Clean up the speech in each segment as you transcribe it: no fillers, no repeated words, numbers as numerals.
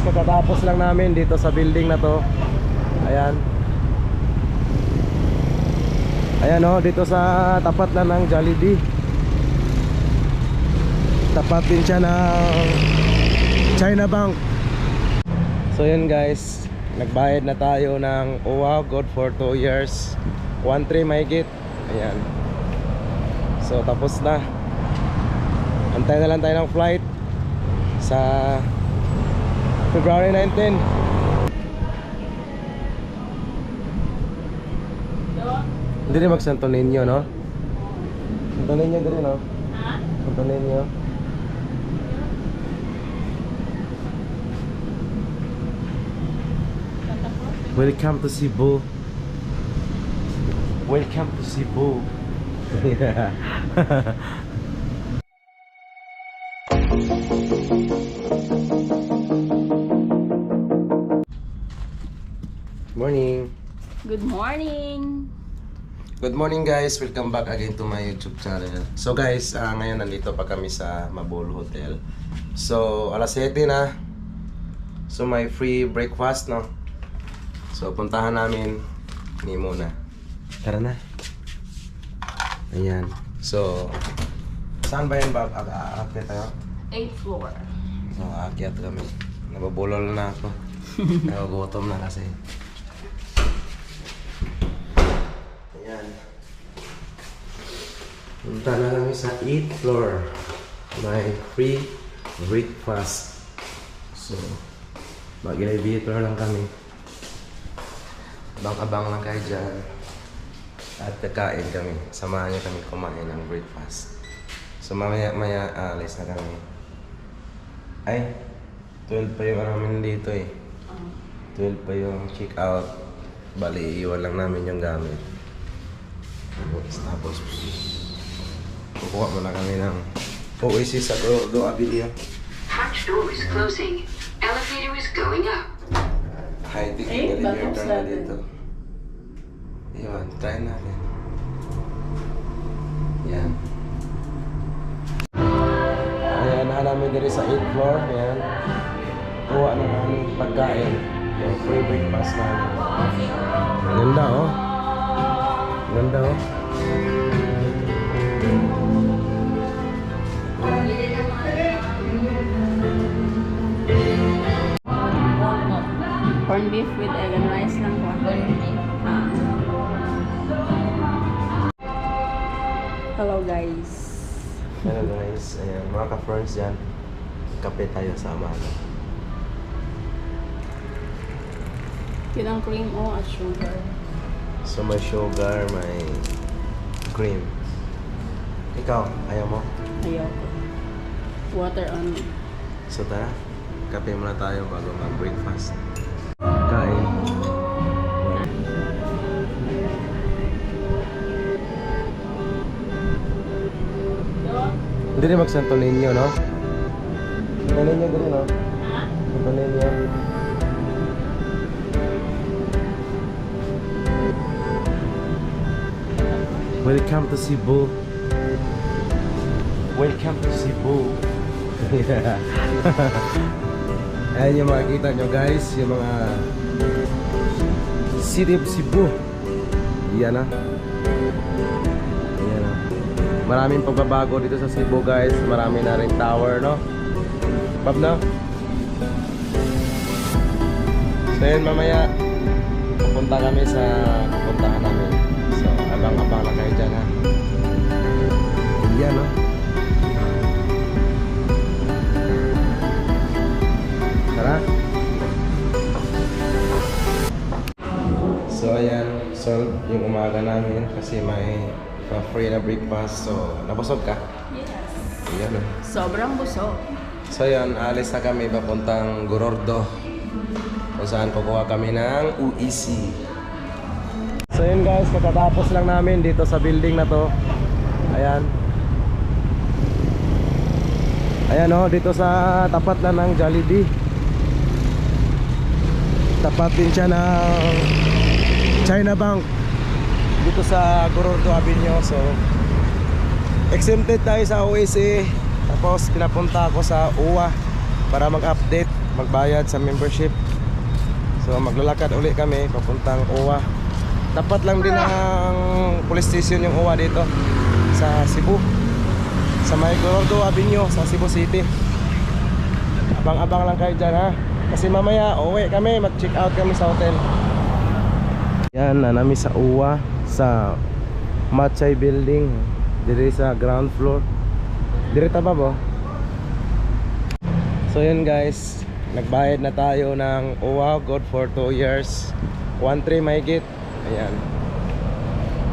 katatapos lang namin dito sa building na to. Ayan. Ayan o, dito sa tapat na ng Jollibee. Tapat din siya ng China Bank. So yun guys, nagbayad na tayo ng OWA good for 2 years 1.3 mahigit. Ayan. So tapos na. Antay na lang tayo ng flight sa February 19. Hindi rin mag-Santo Niño, no? Santo Niño din, no? Santo Niño. Welcome to Cebu. Welcome to Cebu. Morning. Good morning. Good morning guys, welcome back again to my YouTube channel. So guys, ngayon nandito pa kami sa Mabul Hotel. So alas 7 na. So may free breakfast, no? So puntahan namin ni muna. Tara na. Ayan. So saan ba yan, Bob? Aakyat tayo? 8th floor. So aakyat kami. Nababulol na ako. Nagugutom na kasi. Ayan. Punta na kami sa 8th floor. May free breakfast. So mag-elevator lang kami. Abang-abang lang kayo dyan. At kakain kami. Samahan niyo kami kumain ng breakfast. So mamaya alis na kami. Ay, 12 pa yung namin dito eh. 12 pa yung check out. Bali, iwan lang namin yung gamit. Tapos kukuha muna kami ng Oasis sa Gordo Abilia. Hatch door is closing. Elevator is going up. High-tech yung elevator na dito. Iwan, try natin. Yan. Ayan, namin dito sa 8th floor. Ayan. Kuha na namin pagkain. Yung free breakfast namin. Ganda oh. Ganda oh. Corned beef with egg and rice lang po. Hello guys. Hello guys. Ayan, mga ka-friends yan. Kape tayo sa Amano. Yun ang cream o at sugar. So may sugar, may cream. Ikaw, ayaw mo? Ayaw ko. Water only. So tara, kape muna tayo bago mag-breakfast. Kain. Hindi rin mag-Santo Niño, no? Santo Niño din, no? Santo Niño. Welcome to Cebu. Welcome to Cebu. Ayan yung makikita nyo guys, yung mga City of Cebu. Yan na. Yan na. Maraming pagbabago dito sa Cebu guys. Marami na rin tower, no? Pab na? So yun, mamaya pupunta kami sa pupuntahan namin. So abang-abang lang kayo dyan ha. Yan, no? Tara. So ayan, solve yung umaga namin kasi may free na breakfast. So nabusog ka? Yes. Ayan, oh. Sobrang busog. So ayan, alis na kami papuntang Gorordo kung saan kukuha kami ng UEC. So yun guys, katatapos lang namin dito sa building na to. Ayan. Ayan o, dito sa tapat na ng Jollibee. Tapat din siya ng China Bank dito sa Gorordo Avenue. So exempted tayo sa OSA. Tapos pinapunta ako sa OWA para mag-update magbayad sa membership. So maglalakad uli kami papuntang OWA. Tapat lang din ang police station yung OWA dito sa Cebu, sa may Gordo Avenue sa Cebu City. Abang-abang lang kayo dyan ha, kasi mamaya uwi kami, mag-check out kami sa hotel. Yan na namin sa OWA, sa Machay Building, dito sa ground floor. Direta ba bo? So yun guys, nagbayad na tayo ng OWA good for 2 years, 1.3 mahigit. Ayan.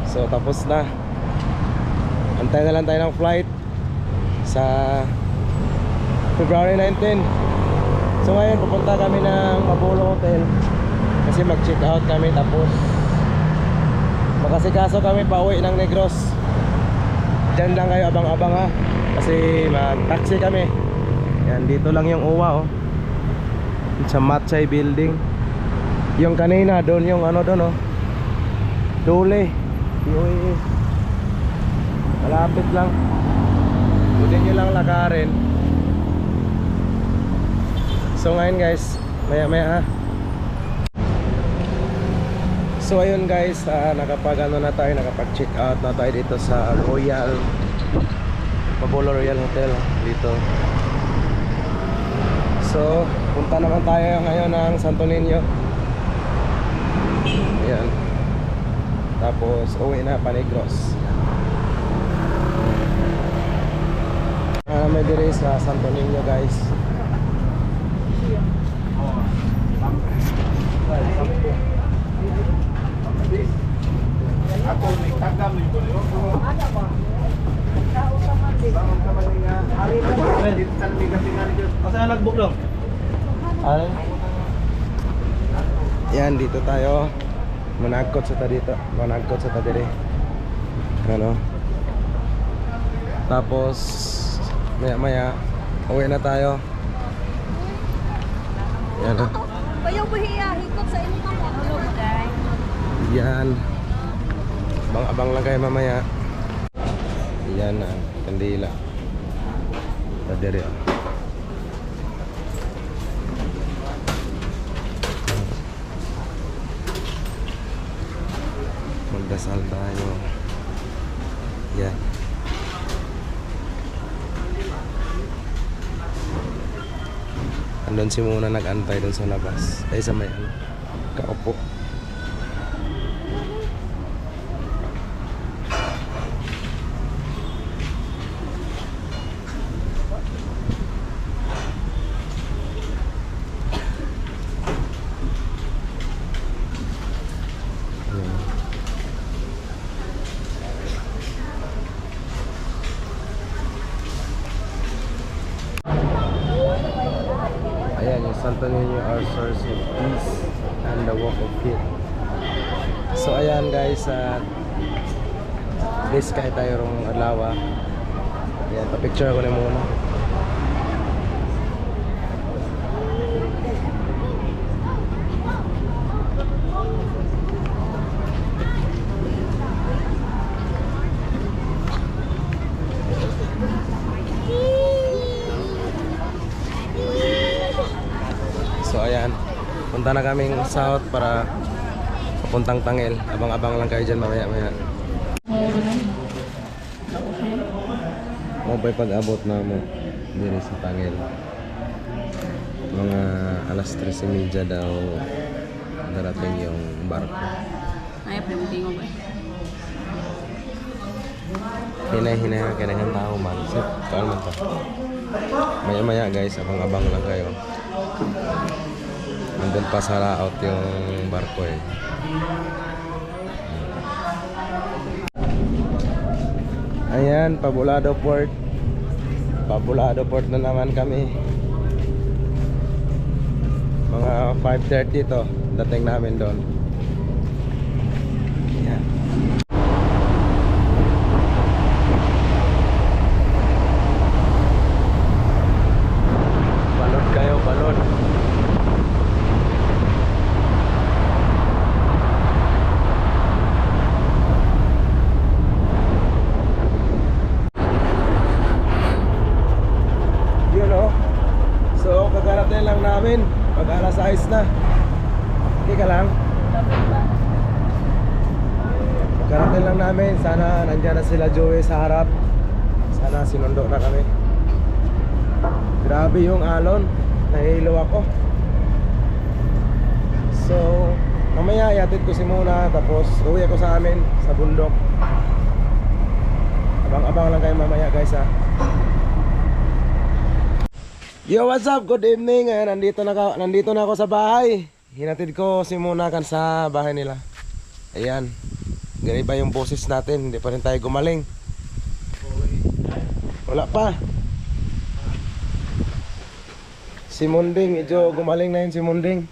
So tapos na. Antay na lang tayo ng flight sa February 19. So ngayon pupunta kami ng Mabolo Hotel kasi mag-check out kami, tapos makasikaso kami pa uwi ng Negros. Diyan lang kayo, abang-abang ha, kasi mag-taxi kami. Yan, dito lang yung OWA oh, sa Machay Building. Yung kanina doon, yung ano doon oh, Dole POE. Malapit lang, pwede nyo lang lakarin. So ngayon guys, maya maya ha. So ayun guys, nakapag ano na tayo, nakapag check out na tayo dito sa Royal Mabolo Royal Hotel dito. So punta naman tayo ngayon ng Santo Niño. Ayan. Tapos uwi na pa Negros. May dire sa Santo Niño guys. Ako may tagam ni ko. Ada ba? Tao sa mali. Bangon ka man nga. Ari mo ba? Dito sa liga tingali dito. Asa nagbook dong? Ano? Yan, dito tayo. Managkot sa ta dito. Managkot sa ta dire. Ano? Tapos maya maya uwi na tayo. Yan ha. Bayaw buhiya, hikot sa inyo ka. Hello guys. Yan. Abang-abang lang kayo mamaya. Yan na, kandila. Tadiri oh. Magdasal tayo. Yan. Andun si Muna nag-antay dun sa labas. Ay sa may ano, kaupo. Ayan, yung Santo Niño, our source of peace and the walk of faith. So ayan guys, this kahit tayo rong adlaw. Ayan, pa-picture ako na muna. So ayan, punta na kaming south para papuntang Tangel. Abang-abang lang kayo dyan mamaya maya. Mo pa'y pag-abot na mo dito sa Tangel. Mga alas 3:30 daw darating yung barko. Ay, pwede mo ba? Hinay-hinay ka kailangan tao man. So, kaan man to. Maya-maya guys, abang-abang lang kayo. Nandun pa sa layout yung barko eh. Ayan, Pabulado Port. Pabulado Port na naman kami. Mga 5:30 to, dating namin doon. Ayan. Balon kayo, balon. Yun o. So, kagarating lang namin. Karating lang namin. Sana nandyan na sila Joey sa harap. Sana sinundo na kami. Grabe yung alon. Nahihilo ako. So mamaya iatid ko si Muna. Tapos uwi ako sa amin sa bundok. Abang-abang lang kayo mamaya guys ha. Yo, what's up? Good evening. Nandito na ako sa bahay. Hinatid ko si Muna kan sa bahay nila. Ayan. Ganun pa yung boses natin. Hindi pa rin tayo gumaling. Wala pa. Si Munding, medyo gumaling na yun si Munding.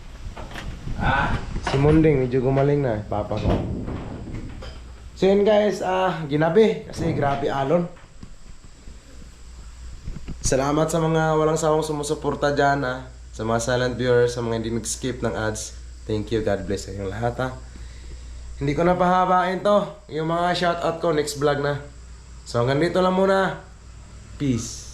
Si Munding, medyo gumaling na. Papa ko. So yun guys, ginabi. Kasi grabe alon. Salamat sa mga walang sawang sumusuporta dyan sa mga silent viewers, sa mga hindi nag-skip ng ads. Thank you, God bless sa inyong lahat ha. Hindi ko na pahabain to. Yung mga shoutout ko next vlog na. So hanggang dito lang muna. Peace.